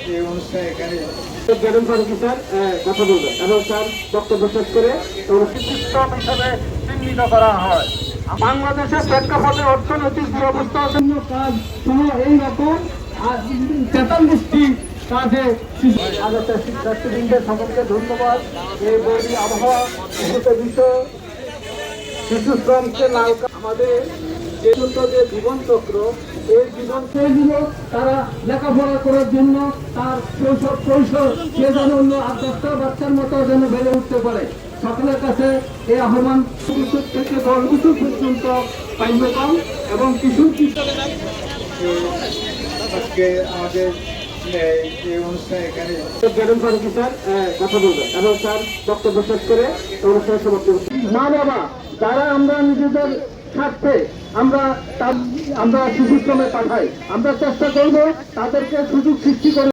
এই অনুষ্ঠানে এখানে জ্ঞান ফারুকি স্যার কথা বলবেন এবং স্যার বক্তব্য শেষ করে সিস্টেম হিসাবে চিহ্নিত করা হয়। বাংলাদেশের প্রেক্ষাপটে অর্থনৈতিক দুরবস্থার জন্য কাজ সহ এইরকম 43টি কাজে শিক্ষার্থীবৃন্দের সকলকে ধন্যবাদ। এই বইটি আবহাওয়া বিষয় শিশু শ্রমকে লাল আমাদের যে জীবন চক্র এই জীবন সেইগুলো তারা লেখাপড়া করার জন্য তার কৈশোর সে যেন অন্য 8-10টা বাচ্চার মতো যেন বেড়ে উঠতে পারে। সকলের কাছে এই আহ্বান থেকে 10 বছর পর্যন্ত পাঠ্যক্রম এবং কিশোর আজকে আমাদের এই অনুষ্ঠানে এখানে জ্ঞান ফারুকি স্যার কথা বলবেন এবং স্যার বক্তব্য শেষ করে অনুষ্ঠানের সমাপ্তি। মা বাবা যারা আমরা নিজেদের স্বার্থে আমরা শিশু শ্রমে পাঠাই, আমরা চেষ্টা করব তাদেরকে সুযোগ সৃষ্টি করে